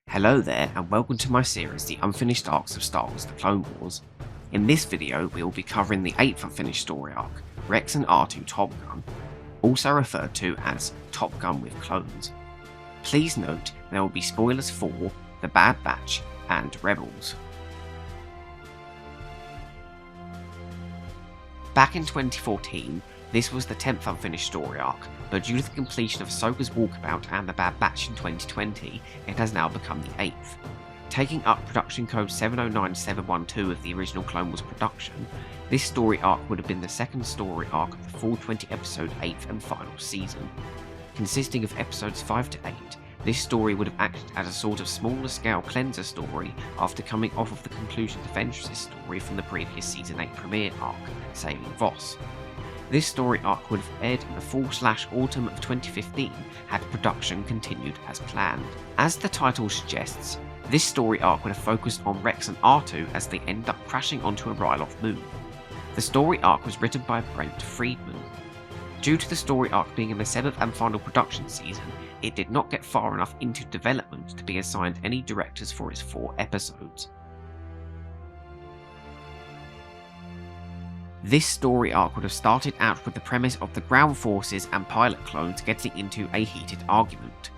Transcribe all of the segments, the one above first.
Hello there, and welcome to my series, The Unfinished Arcs of Star Wars The Clone Wars. In this video, we will be covering the 8th unfinished story arc, Rex and R2 Top Gun, also referred to as Top Gun with Clones. Please note there will be spoilers for The Bad Batch and Rebels. Back in 2014, this was the 10th unfinished story arc, but due to the completion of Ahsoka's Walkabout and The Bad Batch in 2020, it has now become the 8th. Taking up production code 709712 of the original Clone Wars production, this story arc would have been the second story arc of the full 20-episode 8th and final season. Consisting of episodes 5 to 8, this story would have acted as a sort of smaller scale cleanser story after coming off of the conclusion to Ventress's story from the previous season 8 premiere arc, Saving Voss. This story arc would have aired in the fall/autumn of 2015 had production continued as planned. As the title suggests, this story arc would have focused on Rex and R2 as they end up crashing onto a Ryloth Moon. The story arc was written by Brent Friedman. Due to the story arc being in the 7th and final production season, it did not get far enough into development to be assigned any directors for its 4 episodes. This story arc would have started out with the premise of the ground forces and pilot clones getting into a heated argument.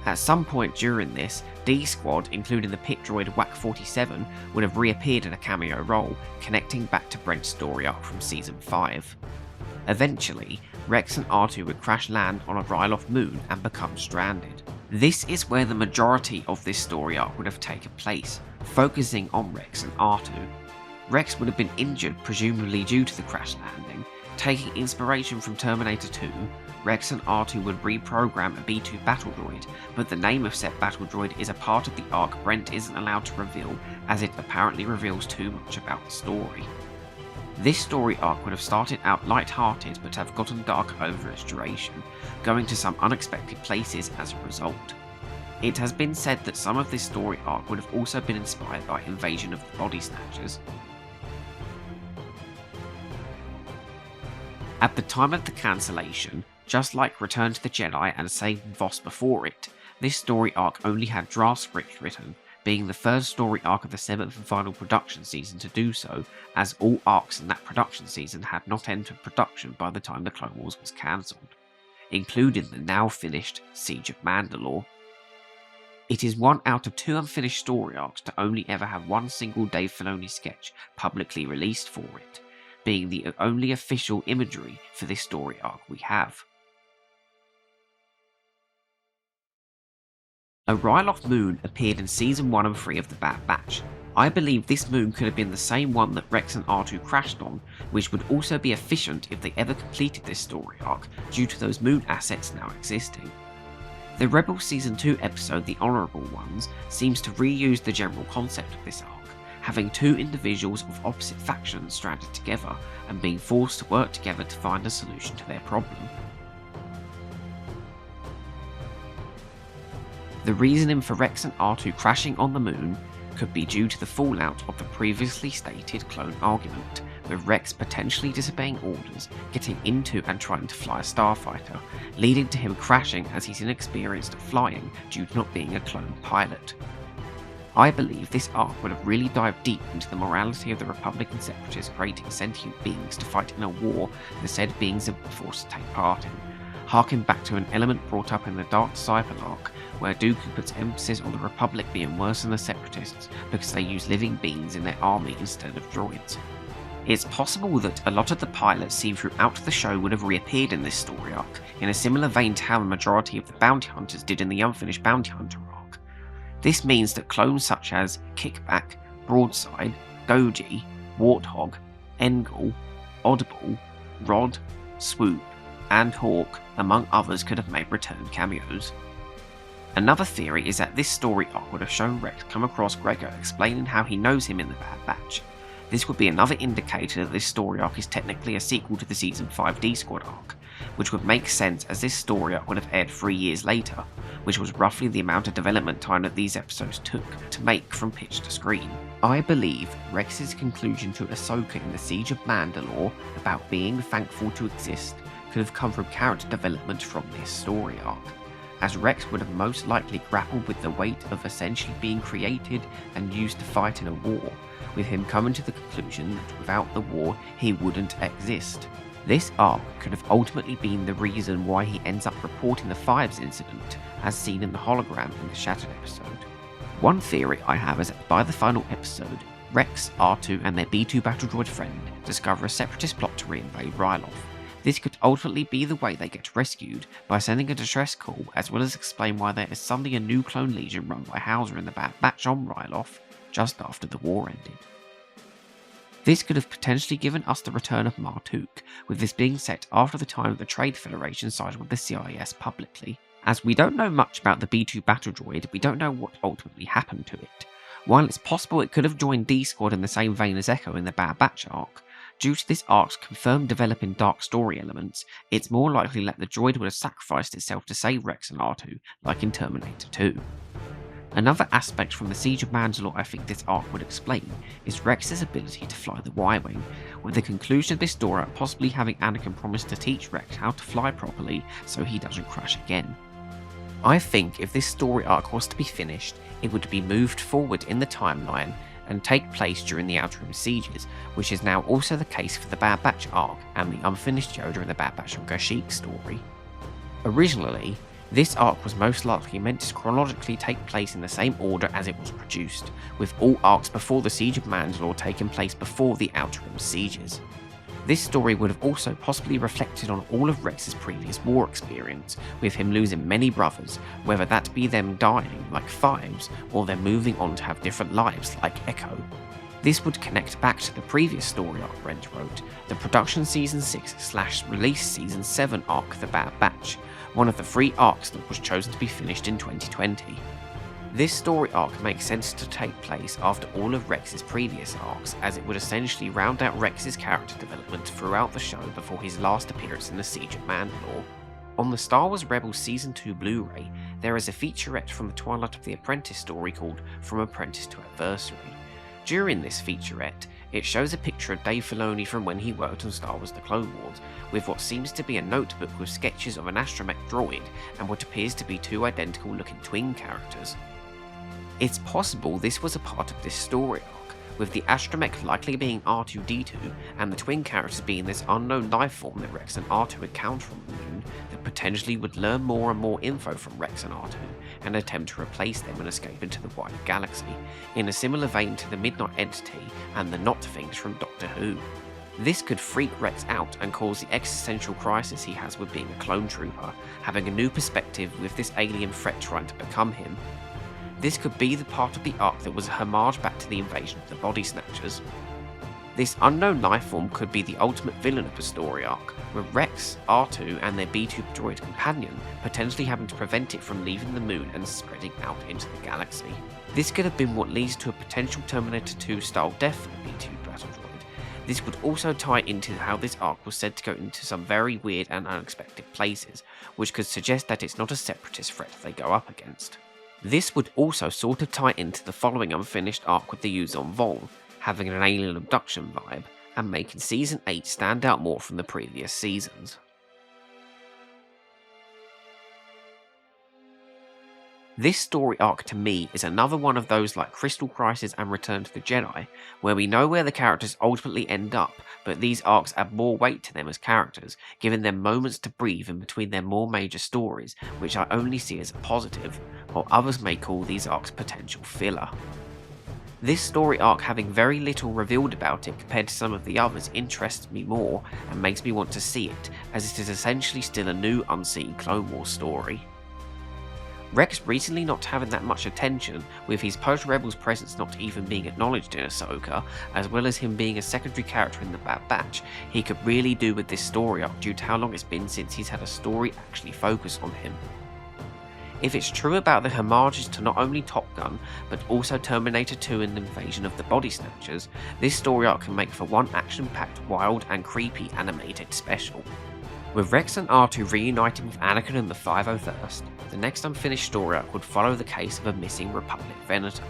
At some point during this, D-Squad, including the pit droid WAC-47, would have reappeared in a cameo role, connecting back to Brent's story arc from Season 5. Eventually, Rex and R2 would crash land on a Ryloth Moon and become stranded. This is where the majority of this story arc would have taken place, focusing on Rex and R2. Rex would have been injured, presumably due to the crash landing. Taking inspiration from Terminator 2, Rex and R2 would reprogram a B-2 battle droid, but the name of said battle droid is a part of the arc Brent isn't allowed to reveal, as it apparently reveals too much about the story. This story arc would have started out light-hearted but have gotten dark over its duration, going to some unexpected places as a result. It has been said that some of this story arc would have also been inspired by Invasion of the Body Snatchers. At the time of the cancellation, just like Return to the Jedi and Saving Voss before it, this story arc only had draft scripts written, being the first story arc of the 7th and final production season to do so, as all arcs in that production season had not entered production by the time the Clone Wars was cancelled, including the now finished Siege of Mandalore. It is one out of 2 unfinished story arcs to only ever have one single Dave Filoni sketch publicly released for it, being the only official imagery for this story arc we have. A Ryloth Moon appeared in Season 1 and 3 of The Bad Batch. I believe this moon could have been the same one that Rex and R2 crashed on, which would also be efficient if they ever completed this story arc due to those moon assets now existing. The Rebels Season 2 episode The Honourable Ones seems to reuse the general concept of this arc, having 2 individuals of opposite factions stranded together and being forced to work together to find a solution to their problem. The reasoning for Rex and R2 crashing on the moon could be due to the fallout of the previously stated clone argument, with Rex potentially disobeying orders, getting into and trying to fly a starfighter, leading to him crashing as he's inexperienced at flying due to not being a clone pilot. I believe this arc would have really dived deep into the morality of the Republic and Separatists creating sentient beings to fight in a war the said beings are forced to take part in, harking back to an element brought up in the Dark Disciple arc, where Dooku puts emphasis on the Republic being worse than the Separatists because they use living beings in their army instead of droids. It's possible that a lot of the pilots seen throughout the show would have reappeared in this story arc, in a similar vein to how the majority of the bounty hunters did in the unfinished bounty hunter arc. This means that clones such as Kickback, Broadside, Goji, Warthog, Engel, Audible, Rod, Swoop, and Hawk, among others, could have made return cameos. Another theory is that this story arc would have shown Rex come across Gregor explaining how he knows him in The Bad Batch. This would be another indicator that this story arc is technically a sequel to the Season 5 D-Squad arc, which would make sense as this story arc would have aired 3 years later, which was roughly the amount of development time that these episodes took to make from pitch to screen. I believe Rex's conclusion to Ahsoka in the Siege of Mandalore about being thankful to exist could have come from character development from this story arc, as Rex would have most likely grappled with the weight of essentially being created and used to fight in a war, with him coming to the conclusion that without the war he wouldn't exist. This arc could have ultimately been the reason why he ends up reporting the Fives incident, as seen in the hologram in the Shattered episode. One theory I have is that by the final episode, Rex, R2 and their B2 battle droid friend discover a separatist plot to reinvade Ryloth. This could ultimately be the way they get rescued, by sending a distress call, as well as explain why there is suddenly a new clone legion run by Hauser and the Bad Batch on Ryloth just after the war ended. This could have potentially given us the return of Martuk, with this being set after the time that the Trade Federation sided with the CIS publicly. As we don't know much about the B2 battle droid, we don't know what ultimately happened to it. While it's possible it could have joined D-Squad in the same vein as Echo in the Bad Batch arc, due to this arc's confirmed developing dark story elements, it's more likely that the droid would have sacrificed itself to save Rex and R2, like in Terminator 2. Another aspect from the Siege of Mandalore I think this arc would explain is Rex's ability to fly the Y-Wing, with the conclusion of this story possibly having Anakin promise to teach Rex how to fly properly so he doesn't crash again. I think if this story arc was to be finished, it would be moved forward in the timeline and take place during the Outer Rim sieges, which is now also the case for the Bad Batch arc and the unfinished Yoda and the Bad Batch of Kashyyyk story. Originally, this arc was most likely meant to chronologically take place in the same order as it was produced, with all arcs before the Siege of Mandalore taking place before the Outer Rim sieges. This story would have also possibly reflected on all of Rex's previous war experience, with him losing many brothers, whether that be them dying like Fives, or them moving on to have different lives like Echo. This would connect back to the previous story arc Brent wrote, the production Season 6/release Season 7 arc The Bad Batch, one of the 3 arcs that was chosen to be finished in 2020. This story arc makes sense to take place after all of Rex's previous arcs, as it would essentially round out Rex's character development throughout the show before his last appearance in the Siege of Mandalore. On the Star Wars Rebels Season 2 Blu-ray, there is a featurette from the Twilight of the Apprentice story called From Apprentice to Adversary. During this featurette, it shows a picture of Dave Filoni from when he worked on Star Wars The Clone Wars, with what seems to be a notebook with sketches of an astromech droid and what appears to be 2 identical looking twin characters. It's possible this was a part of this story arc, with the astromech likely being R2-D2 and the twin characters being this unknown life form that Rex and R2 encounter on the moon that potentially would learn more and more info from Rex and R2 and attempt to replace them and escape into the wider galaxy, in a similar vein to the Midnight Entity and the Not Things from Doctor Who. This could freak Rex out and cause the existential crisis he has with being a clone trooper, having a new perspective with this alien threat trying to become him. This could be the part of the arc that was a homage back to the invasion of the Body Snatchers. This unknown life form could be the ultimate villain of the story arc, with Rex, R2 and their B2 droid companion potentially having to prevent it from leaving the moon and spreading out into the galaxy. This could have been what leads to a potential Terminator 2 style death for the B2 battle droid. This would also tie into how this arc was said to go into some very weird and unexpected places, which could suggest that it's not a separatist threat they go up against. This would also sort of tie into the following unfinished arc with the Yuzon Vong, having an alien abduction vibe, and making Season 8 stand out more from the previous seasons. This story arc to me is another one of those like Crystal Crisis and Return to the Jedi, where we know where the characters ultimately end up, but these arcs add more weight to them as characters, giving them moments to breathe in between their more major stories, which I only see as a positive, while others may call these arcs potential filler. This story arc having very little revealed about it compared to some of the others interests me more and makes me want to see it, as it is essentially still a new unseen Clone Wars story. Rex recently not having that much attention, with his post-Rebels presence not even being acknowledged in Ahsoka, as well as him being a secondary character in the Bad Batch, he could really do with this story arc due to how long it's been since he's had a story actually focus on him. If it's true about the homages to not only Top Gun, but also Terminator 2 and Invasion of the Body Snatchers, this story arc can make for one action-packed, wild and creepy animated special. With Rex and R2 reuniting with Anakin and the 501st, the next unfinished story arc would follow the case of a missing Republic Venator.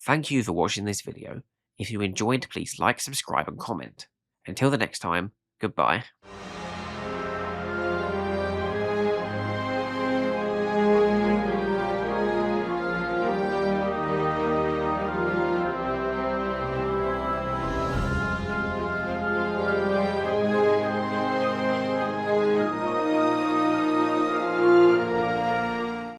Thank you for watching this video. If you enjoyed, please like, subscribe and comment. Until the next time, goodbye.